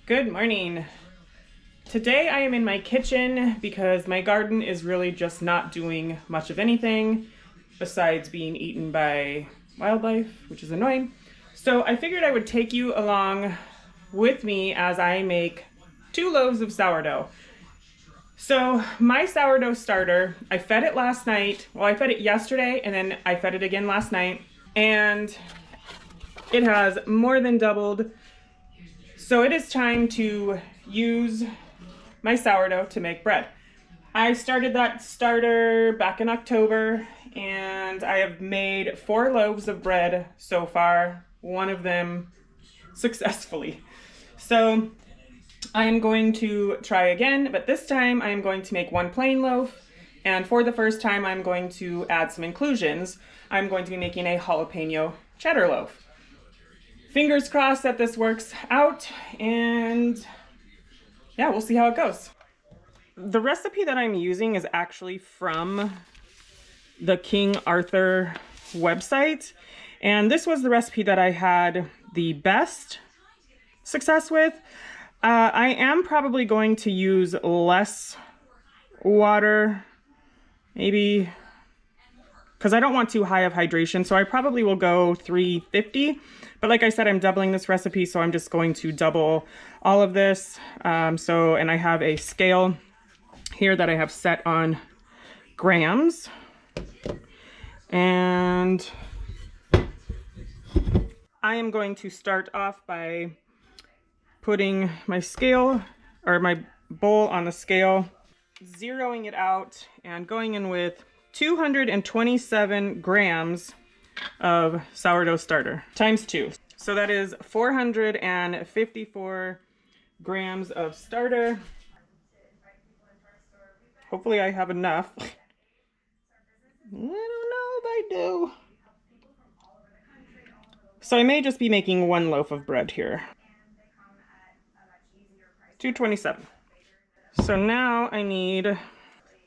Good morning. Today I am in my kitchen because my garden is really just not doing much of anything besides being eaten by wildlife, which is annoying. So I figured I would take you along with me as I make 2 loaves of sourdough. So my sourdough starter, I fed it last night. Well, I fed it yesterday and then I fed it again last night. And it has more than doubled. So it is time to use my sourdough to make bread. I started that starter back in October and I have made 4 loaves of bread so far, one of them successfully. So I am going to try again, but this time I am going to make 1 plain loaf, and for the first time I'm going to add some inclusions. I'm going to be making a jalapeno cheddar loaf. Fingers crossed that this works out, and yeah, we'll see how it goes. The recipe that I'm using is actually from the King Arthur website, and this was the recipe that I had the best success with. I am probably going to use less water, maybe, because I don't want too high of hydration, so I probably will go 350. But like I said, I'm doubling this recipe, so I'm just going to double all of this. And I have a scale here that I have set on grams. And I am going to start off by putting my scale, or my bowl on the scale, zeroing it out, and going in with 227 grams of sourdough starter times 2. So that is 454 grams of starter. Hopefully I have enough. I don't know if I do. So I may just be making 1 loaf of bread here. 227. So now I need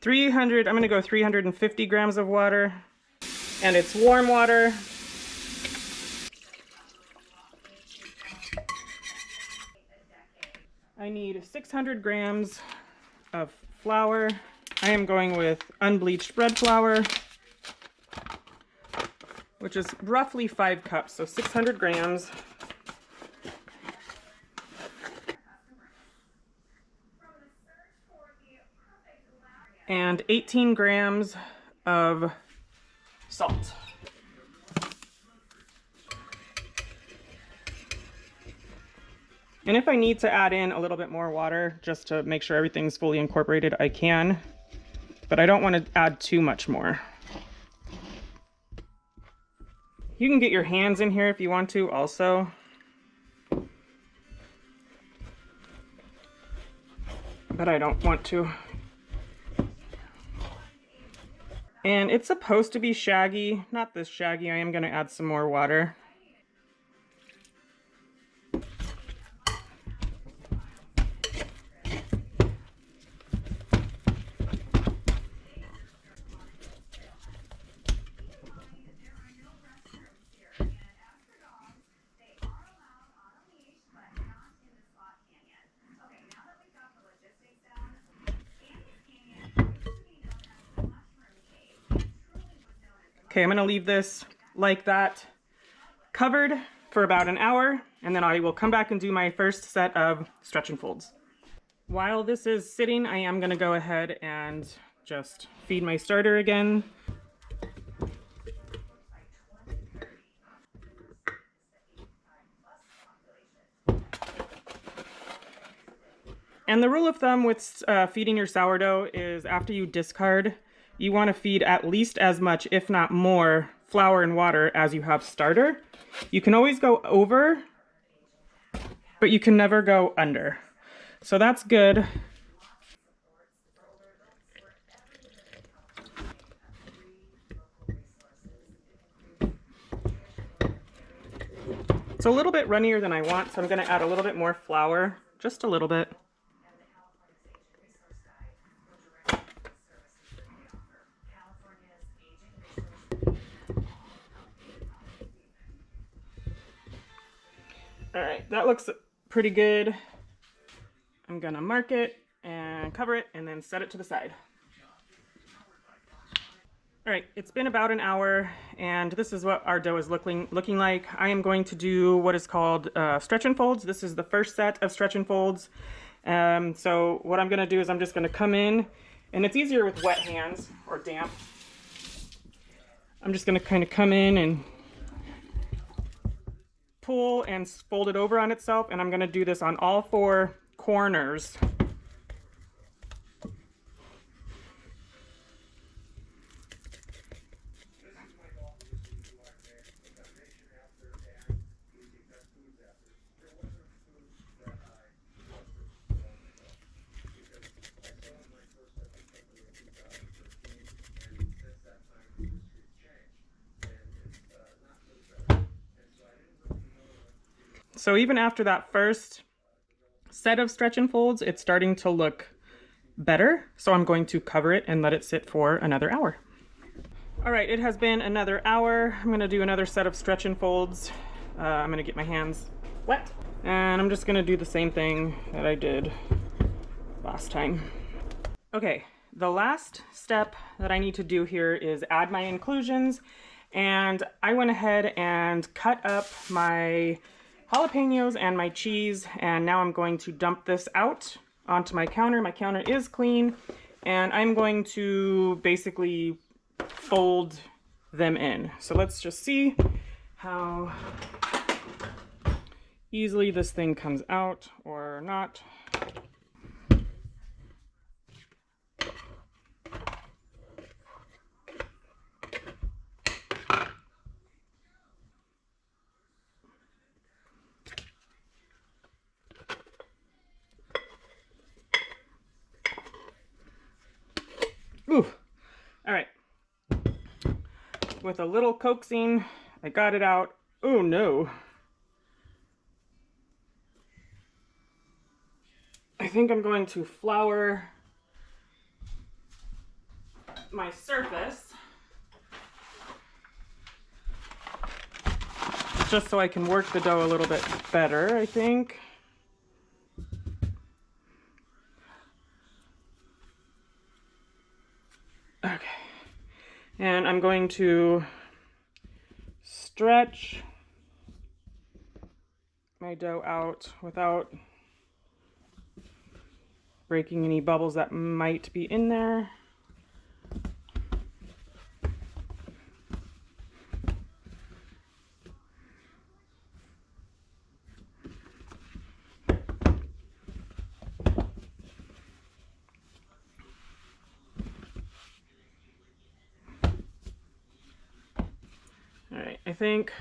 300, I'm gonna go 350 grams of water, and it's warm water. I need 600 grams of flour. I am going with unbleached bread flour, which is roughly 5 cups, so 600 grams. And 18 grams of salt. And if I need to add in a little bit more water just to make sure everything's fully incorporated, I can, but I don't want to add too much more. You can get your hands in here if you want to also. But I don't want to. And it's supposed to be shaggy, not this shaggy. I am going to add some more water. Okay, I'm going to leave this like that, covered for about an hour, and then I will come back and do my first set of stretch and folds. While this is sitting, I am going to go ahead and just feed my starter again. And the rule of thumb with feeding your sourdough is after you discard, you want to feed at least as much, if not more, flour and water as you have starter. You can always go over, but you can never go under. So that's good. It's a little bit runnier than I want, so I'm going to add a little bit more flour, just a little bit. All right, that looks pretty good. I'm gonna mark it and cover it and then set it to the side. All right, it's been about an hour and this is what our dough is looking like. I am going to do what is called stretch and folds. This is the first set of stretch and folds. So what I'm gonna do is I'm just gonna come in, and it's easier with wet hands or damp. I'm just gonna kind of come in and pull and fold it over on itself, and I'm gonna do this on all 4 corners. So even after that first set of stretch and folds, it's starting to look better. So I'm going to cover it and let it sit for another hour. All right, it has been another hour. I'm gonna do another set of stretch and folds. I'm gonna get my hands wet, and I'm just gonna do the same thing that I did last time. Okay, the last step that I need to do here is add my inclusions, and I went ahead and cut up my jalapenos and my cheese, and now I'm going to dump this out onto my counter. My counter is clean, and I'm going to basically fold them in. So let's just see how easily this thing comes out or not. Ooh, all right. With a little coaxing, I got it out. Oh no. I think I'm going to flour my surface just so I can work the dough a little bit better, I think. Okay. And I'm going to stretch my dough out without breaking any bubbles that might be in there. All right, I think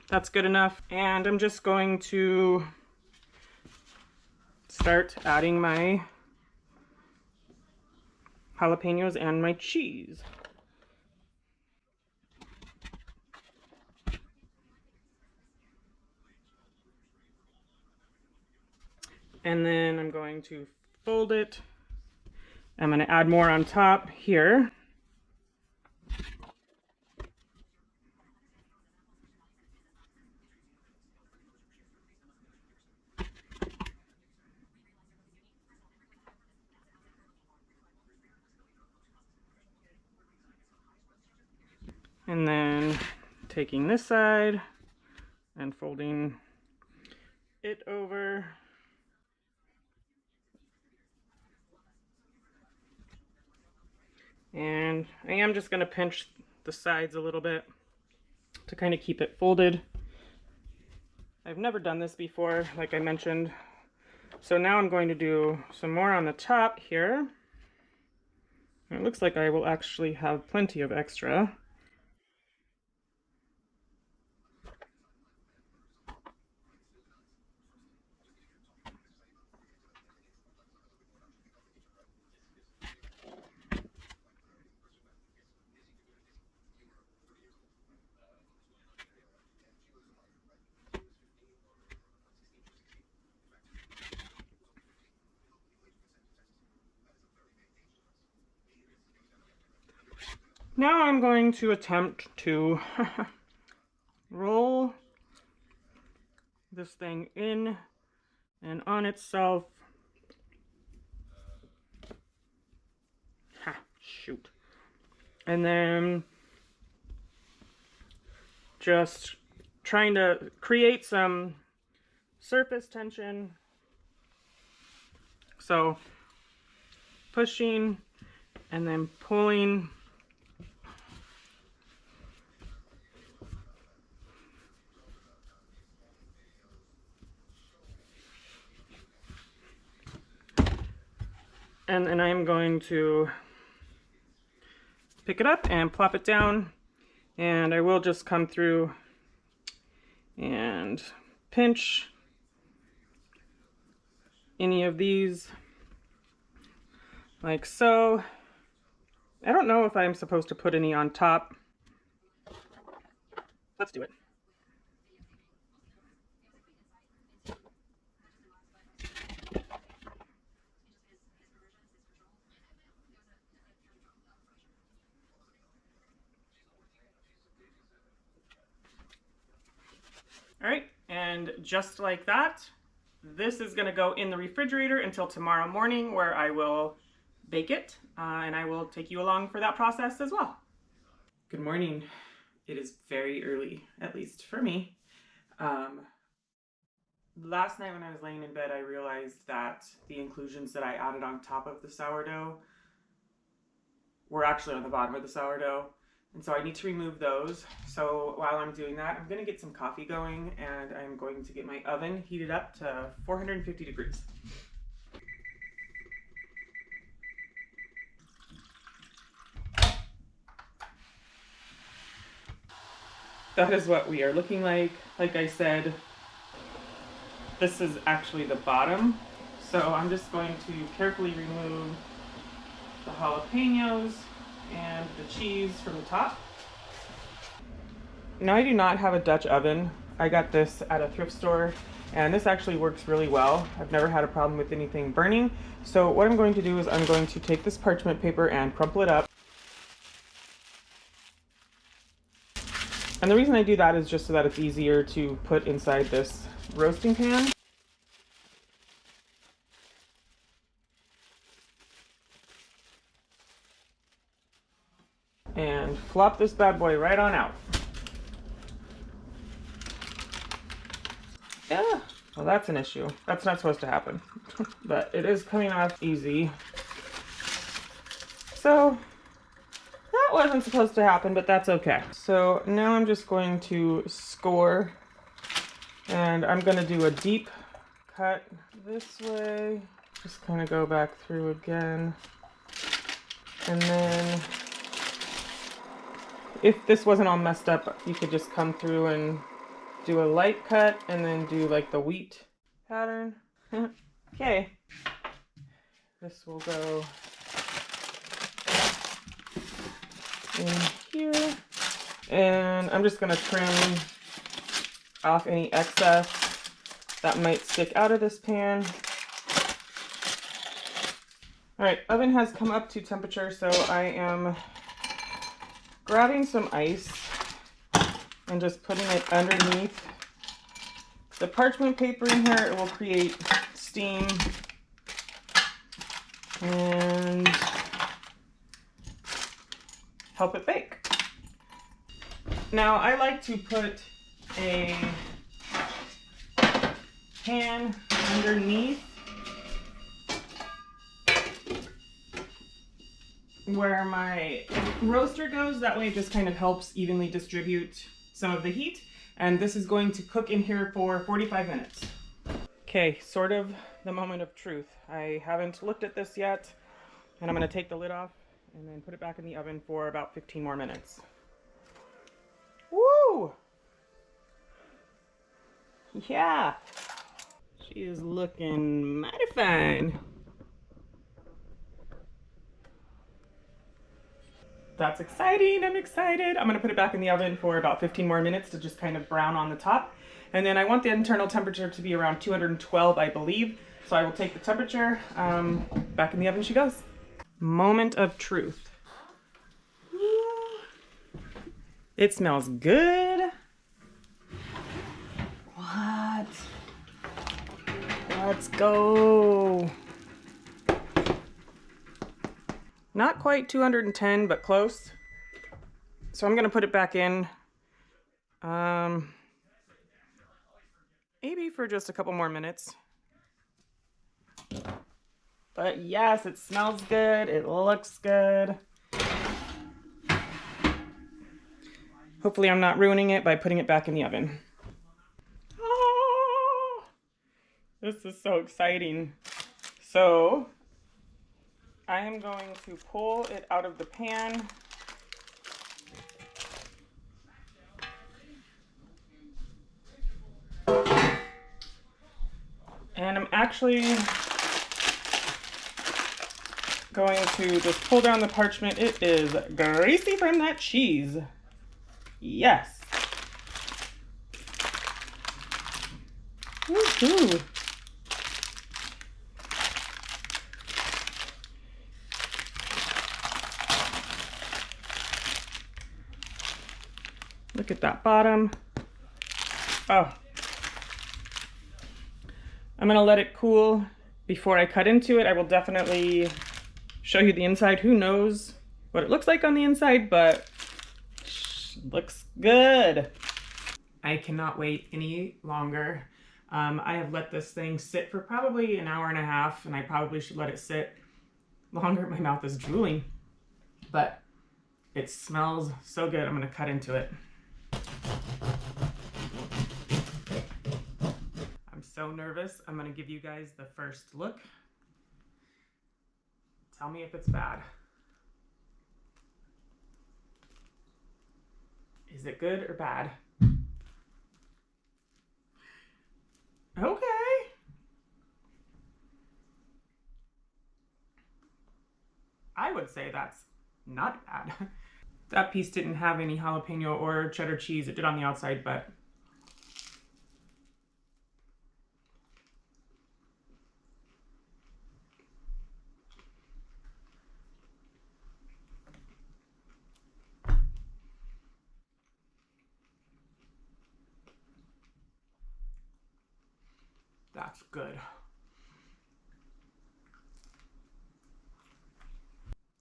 that's good enough. And I'm just going to start adding my jalapenos and my cheese. And then I'm going to fold it. I'm going to add more on top here. And then taking this side and folding it over. And I am just going to pinch the sides a little bit to kind of keep it folded. I've never done this before, like I mentioned. So now I'm going to do some more on the top here. It looks like I will actually have plenty of extra. Now I'm going to attempt to roll this thing in And on itself, shoot. And then just trying to create some surface tension. So pushing and then pulling. And then I'm going to pick it up and plop it down. And I will just come through and pinch any of these like so. I don't know if I'm supposed to put any on top. Let's do it. All right, and just like that, this is gonna go in the refrigerator until tomorrow morning, where I will bake it, and I will take you along for that process as well. Good morning. It is very early, at least for me. Last night when I was laying in bed, I realized that the inclusions that I added on top of the sourdough were actually on the bottom of the sourdough. And so I need to remove those. So while I'm doing that, I'm gonna get some coffee going, and I'm going to get my oven heated up to 450 degrees. That is what we are looking like. Like I said, this is actually the bottom. So I'm just going to carefully remove the jalapenos and the cheese from the top. Now I do not have a Dutch oven. I got this at a thrift store, and this actually works really well. I've never had a problem with anything burning. So what I'm going to do is I'm going to take this parchment paper and crumple it up. And the reason I do that is just so that it's easier to put inside this roasting pan. And flop this bad boy right on out. Yeah, well that's an issue. That's not supposed to happen. But it is coming off easy. So that wasn't supposed to happen, but that's okay. So now I'm just going to score, and I'm gonna do a deep cut this way. Just kind of go back through again. And then if this wasn't all messed up, you could just come through and do a light cut and then do like the wheat pattern. Okay. This will go in here. And I'm just gonna trim off any excess that might stick out of this pan. All right, oven has come up to temperature, so I am grabbing some ice and just putting it underneath the parchment paper in here. It will create steam and help it bake. Now I like to put a pan underneath where my roaster goes. That way it just kind of helps evenly distribute some of the heat. And this is going to cook in here for 45 minutes. Okay, sort of the moment of truth. I haven't looked at this yet, and I'm gonna take the lid off and then put it back in the oven for about 15 more minutes. Woo! Yeah! She is looking mighty fine. That's exciting, I'm excited. I'm gonna put it back in the oven for about 15 more minutes to just kind of brown on the top. And then I want the internal temperature to be around 212, I believe. So I will take the temperature, back in the oven she goes. Moment of truth. It smells good. What Let's go. Not quite 210, but close. So I'm gonna put it back in. Maybe for just a couple more minutes. But yes, it smells good. It looks good. Hopefully I'm not ruining it by putting it back in the oven. Oh, this is so exciting. So I am going to pull it out of the pan. And I'm actually going to just pull down the parchment. It is greasy from that cheese. Yes. Woohoo. Look at that bottom. Oh. I'm gonna let it cool before I cut into it. I will definitely show you the inside. Who knows what it looks like on the inside, but looks good. I cannot wait any longer. I have let this thing sit for probably an hour and a half, and I probably should let it sit longer. My mouth is drooling, but it smells so good. I'm gonna cut into it. I'm so nervous. I'm gonna give you guys the first look. Tell me if it's bad. Is it good or bad? Okay. I would say that's not bad. That piece didn't have any jalapeno or cheddar cheese. It did on the outside, but that's good.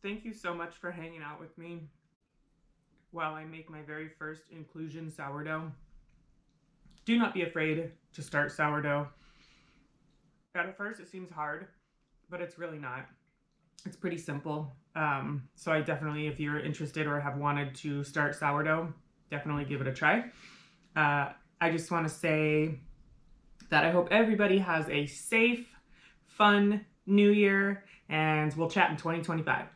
Thank you so much for hanging out with me while I make my very first inclusion sourdough. Do not be afraid to start sourdough. At first it seems hard, but it's really not. It's pretty simple. So I definitely, if you're interested or have wanted to start sourdough, definitely give it a try. I just want to say that I hope everybody has a safe, fun New Year, and we'll chat in 2025.